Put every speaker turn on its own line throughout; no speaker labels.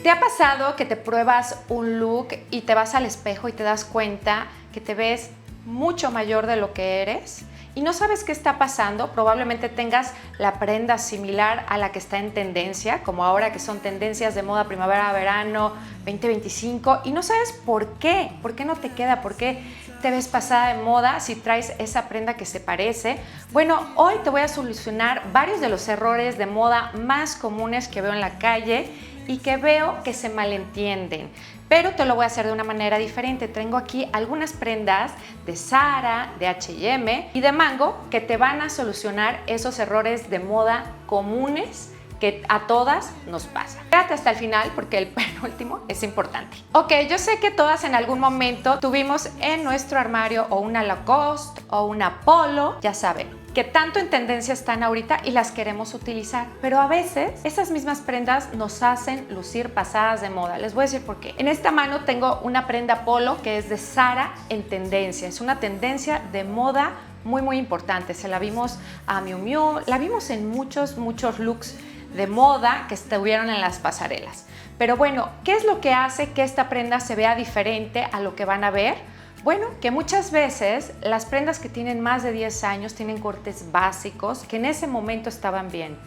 ¿Te ha pasado que te pruebas un look y te vas al espejo y te das cuenta que te ves mucho mayor de lo que eres? Y no sabes qué está pasando, probablemente tengas la prenda similar a la que está en tendencia, como ahora que son tendencias de moda primavera-verano 2025, y no sabes por qué no te queda, por qué te ves pasada de moda si traes esa prenda que se parece. Bueno, hoy te voy a solucionar varios de los errores de moda más comunes que veo en la calle y que veo que se malentienden, pero te lo voy a hacer de una manera diferente. Tengo aquí algunas prendas de Zara, de H&M y de Mango que te van a solucionar esos errores de moda comunes que a todas nos pasa. Quédate hasta el final porque el penúltimo es importante. Ok, yo sé que todas en algún momento tuvimos en nuestro armario o una Lacoste o una Polo, ya saben, que tanto en tendencia están ahorita y las queremos utilizar, pero a veces esas mismas prendas nos hacen lucir pasadas de moda. Les voy a decir por qué. En esta mano tengo una prenda Polo que es de Zara en tendencia. Es una tendencia de moda muy importante. Se la vimos a Miu Miu, la vimos en muchos looks de moda que estuvieron en las pasarelas. Pero bueno, ¿qué es lo que hace que esta prenda se vea diferente a lo que van a ver? Bueno, que muchas veces las prendas que tienen más de 10 años tienen cortes básicos que en ese momento estaban bien.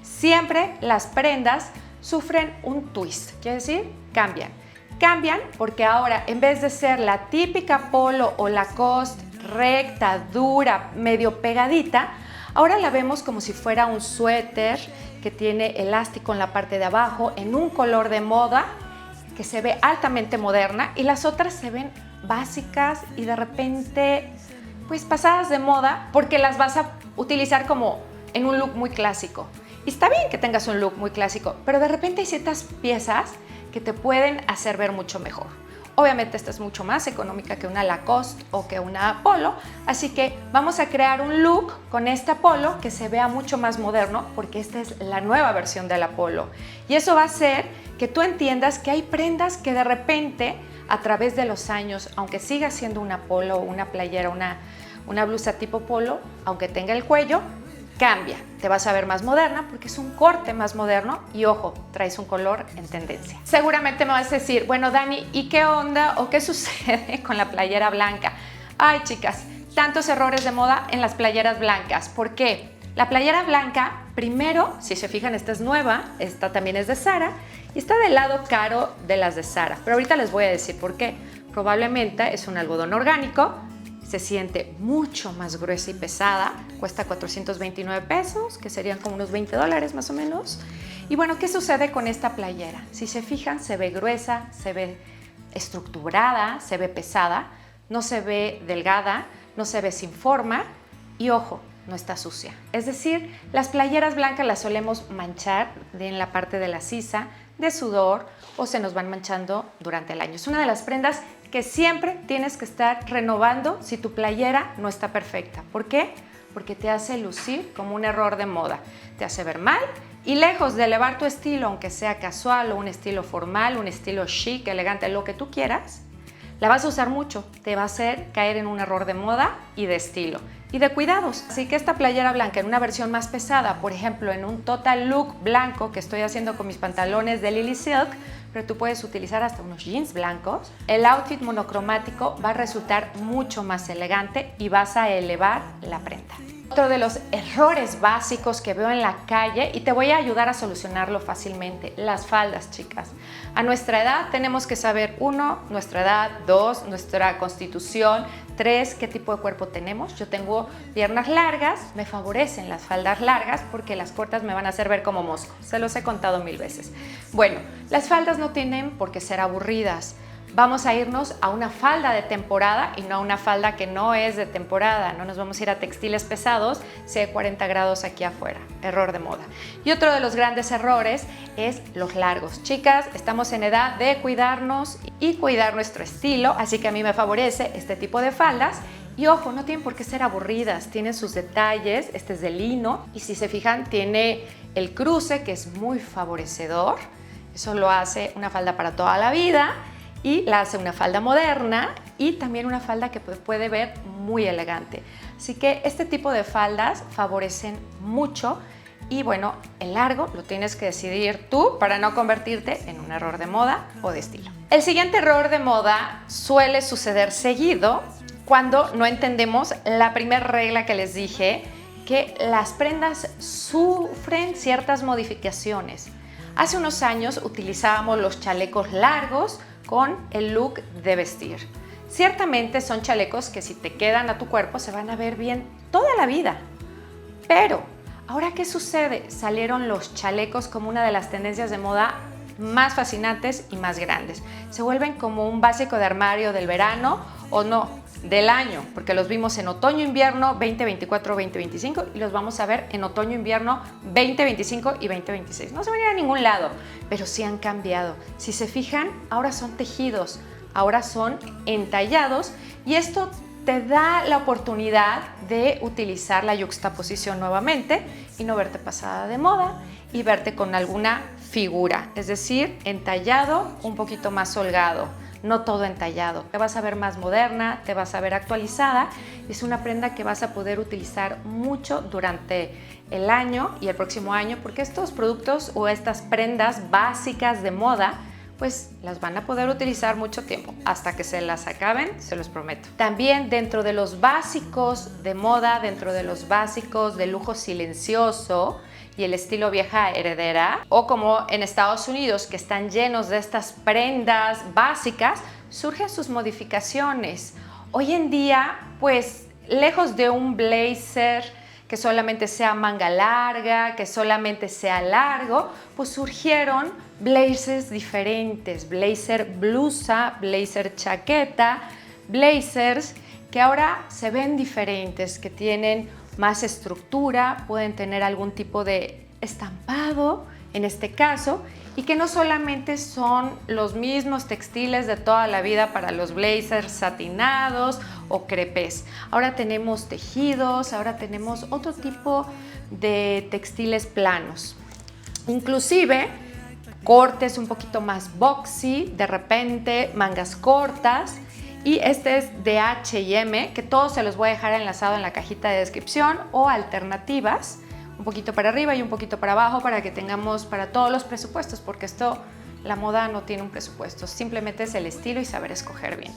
Siempre las prendas sufren un twist, quiere decir, cambian. Cambian porque ahora, en vez de ser la típica Polo o Lacoste recta, dura, medio pegadita, ahora la vemos como si fuera un suéter que tiene elástico en la parte de abajo, en un color de moda que se ve altamente moderna, y las otras se ven básicas y de repente pues pasadas de moda porque las vas a utilizar como en un look muy clásico. Y está bien que tengas un look muy clásico, pero de repente hay ciertas piezas que te pueden hacer ver mucho mejor. Obviamente esta es mucho más económica que una Lacoste o que una Polo, así que vamos a crear un look con esta Polo que se vea mucho más moderno porque esta es la nueva versión de la Polo. Y eso va a hacer que tú entiendas que hay prendas que de repente a través de los años, aunque siga siendo una Polo o una playera, una blusa tipo Polo, aunque tenga el cuello, cambia. Te vas a ver más moderna porque es un corte más moderno y ojo, traes un color en tendencia. Seguramente me vas a decir, bueno Dani, ¿y qué onda o qué sucede con la playera blanca? Ay chicas, tantos errores de moda en las playeras blancas. ¿Por qué? La playera blanca, primero, si se fijan, esta es nueva, esta también es de Zara y está del lado caro de las de Zara, pero ahorita les voy a decir por qué. Probablemente es un algodón orgánico, se siente mucho más gruesa y pesada, cuesta 429 pesos, que serían como unos $20 más o menos. Y bueno, ¿qué sucede con esta playera? Si se fijan, se ve gruesa, se ve estructurada, se ve pesada, no se ve delgada, no se ve sin forma y ojo, no está sucia. Es decir, las playeras blancas las solemos manchar en la parte de la sisa, de sudor o se nos van manchando durante el año. Es una de las prendas que siempre tienes que estar renovando si tu playera no está perfecta. ¿Por qué? Porque te hace lucir como un error de moda. Te hace ver mal y lejos de elevar tu estilo, aunque sea casual o un estilo formal, un estilo chic, elegante, lo que tú quieras, la vas a usar mucho. Te va a hacer caer en un error de moda y de estilo y de cuidados. Así que esta playera blanca en una versión más pesada, por ejemplo en un total look blanco que estoy haciendo con mis pantalones de Lily Silk, pero tú puedes utilizar hasta unos jeans blancos, el outfit monocromático va a resultar mucho más elegante y vas a elevar la prenda. Otro de los errores básicos que veo en la calle y te voy a ayudar a solucionarlo fácilmente, las faldas, chicas. A nuestra edad tenemos que saber, 1, nuestra edad, 2, nuestra constitución, 3, qué tipo de cuerpo tenemos. Yo tengo piernas largas, me favorecen las faldas largas porque las cortas me van a hacer ver como mosco. Se los he contado 1000 veces. Bueno, las faldas no tienen por qué ser aburridas. Vamos a irnos a una falda de temporada y no a una falda que no es de temporada. No nos vamos a ir a textiles pesados si hay 40 grados aquí afuera. Error de moda. Y otro de los grandes errores es los largos. Chicas, estamos en edad de cuidarnos y cuidar nuestro estilo, así que a mí me favorece este tipo de faldas. Y ojo, no tienen por qué ser aburridas, tienen sus detalles. Este es de lino y si se fijan tiene el cruce que es muy favorecedor. Eso lo hace una falda para toda la vida. Y la hace una falda moderna y también una falda que puede ver muy elegante. Así que este tipo de faldas favorecen mucho Y bueno, el largo lo tienes que decidir tú para no convertirte en un error de moda o de estilo. El siguiente error de moda suele suceder seguido cuando no entendemos la primera regla que les dije, que las prendas sufren ciertas modificaciones. Hace unos años utilizábamos los chalecos largos con el look de vestir. Ciertamente son chalecos que si te quedan a tu cuerpo se van a ver bien toda la vida. Pero, ¿ahora qué sucede? Salieron los chalecos como una de las tendencias de moda más fascinantes y más grandes. Se vuelven como un básico de armario del verano o no, del año, porque los vimos en otoño-invierno 2024-2025 y los vamos a ver en otoño-invierno 2025 y 2026. No se van a ir a ningún lado, pero sí han cambiado. Si se fijan, ahora son tejidos, ahora son entallados y esto te da la oportunidad de utilizar la yuxtaposición nuevamente y no verte pasada de moda y verte con alguna figura, es decir, entallado, un poquito más holgado, no todo entallado. Te vas a ver más moderna, te vas a ver actualizada. Es una prenda que vas a poder utilizar mucho durante el año y el próximo año, porque estos productos o estas prendas básicas de moda pues las van a poder utilizar mucho tiempo, hasta que se las acaben, se los prometo. También dentro de los básicos de moda, dentro de los básicos de lujo silencioso y el estilo vieja heredera, o como en Estados Unidos, que están llenos de estas prendas básicas, surgen sus modificaciones. Hoy en día, pues, lejos de un blazer que solamente sea manga larga, que solamente sea largo, pues surgieron blazers diferentes, blazer blusa, blazer chaqueta, blazers que ahora se ven diferentes, que tienen más estructura, pueden tener algún tipo de estampado en este caso, y que no solamente son los mismos textiles de toda la vida para los blazers satinados o crepes. Ahora tenemos tejidos, ahora tenemos otro tipo de textiles planos. Inclusive cortes un poquito más boxy, de repente mangas cortas. Y este es de H&M, que todos se los voy a dejar enlazado en la cajita de descripción, o alternativas, un poquito para arriba y un poquito para abajo para que tengamos para todos los presupuestos, porque esto, la moda no tiene un presupuesto, simplemente es el estilo y saber escoger bien.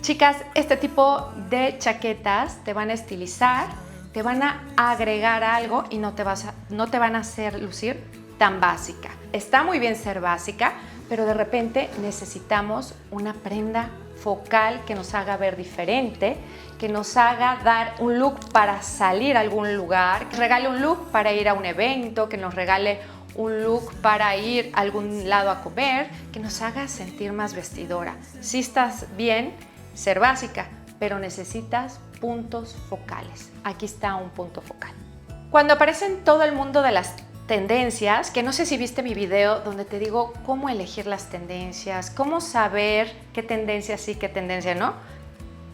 Chicas, este tipo de chaquetas te van a estilizar, te van a agregar algo y no te van a hacer lucir tan básica. Está muy bien ser básica, pero de repente necesitamos una prenda focal que nos haga ver diferente, que nos haga dar un look para salir a algún lugar, que regale un look para ir a un evento, que nos regale un look para ir a algún lado a comer, que nos haga sentir más vestidora. Si estás bien, ser básica, pero necesitas puntos focales. Aquí está un punto focal. Cuando aparece en todo el mundo de las tendencias, que no sé si viste mi video donde te digo cómo elegir las tendencias, cómo saber qué tendencia sí, qué tendencia no.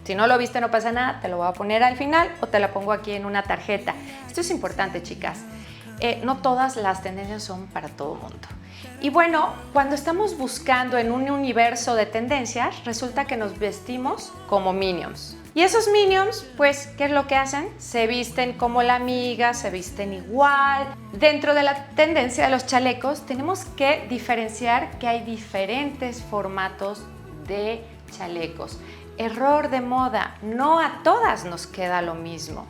Si no lo viste no pasa nada, te lo voy a poner al final o te la pongo aquí en una tarjeta. Esto es importante, chicas. No todas las tendencias son para todo el mundo. Y bueno, cuando estamos buscando en un universo de tendencias, resulta que nos vestimos como Minions. Y esos Minions, pues, ¿qué es lo que hacen? Se visten como la amiga, se visten igual. Dentro de la tendencia de los chalecos, tenemos que diferenciar que hay diferentes formatos de chalecos. Error de moda, no a todas nos queda lo mismo.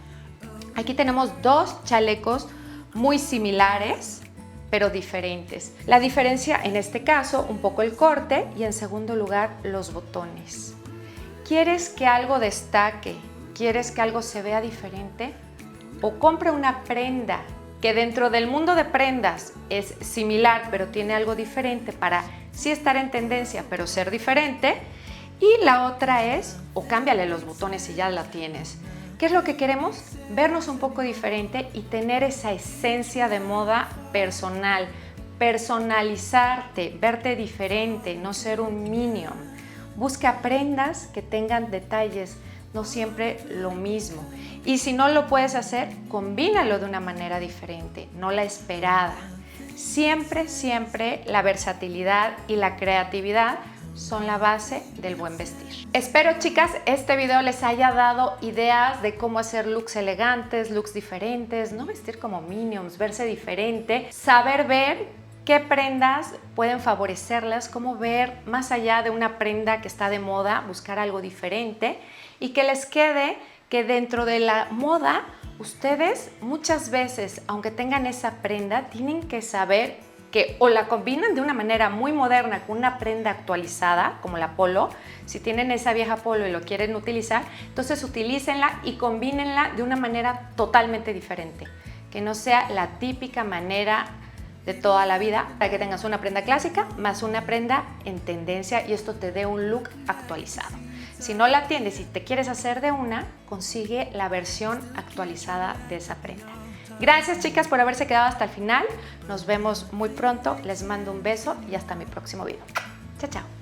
Aquí tenemos dos chalecos muy similares, pero diferentes. La diferencia en este caso, un poco el corte y en segundo lugar, los botones. ¿Quieres que algo destaque? ¿Quieres que algo se vea diferente? O compra una prenda que dentro del mundo de prendas es similar, pero tiene algo diferente para sí estar en tendencia, pero ser diferente. Y la otra es, o cámbiale los botones si ya la tienes. ¿Qué es lo que queremos? Vernos un poco diferente y tener esa esencia de moda personal. Personalizarte, verte diferente, no ser un minion. Busca prendas que tengan detalles, no siempre lo mismo. Y si no lo puedes hacer, combínalo de una manera diferente, no la esperada. Siempre, siempre la versatilidad y la creatividad son la base del buen vestir. Espero, chicas, este video les haya dado ideas de cómo hacer looks elegantes, looks diferentes, no vestir como minions, verse diferente, saber ver qué prendas pueden favorecerlas, cómo ver más allá de una prenda que está de moda, buscar algo diferente y que les quede que dentro de la moda ustedes muchas veces, aunque tengan esa prenda, tienen que saber que o la combinan de una manera muy moderna con una prenda actualizada, como la polo. Si tienen esa vieja polo y lo quieren utilizar, entonces utilícenla y combínenla de una manera totalmente diferente, que no sea la típica manera de toda la vida, para que tengas una prenda clásica más una prenda en tendencia y esto te dé un look actualizado. Si no la tienes y te quieres hacer de una, consigue la versión actualizada de esa prenda. Gracias, chicas, por haberse quedado hasta el final. Nos vemos muy pronto. Les mando un beso y hasta mi próximo video. Chao, chao.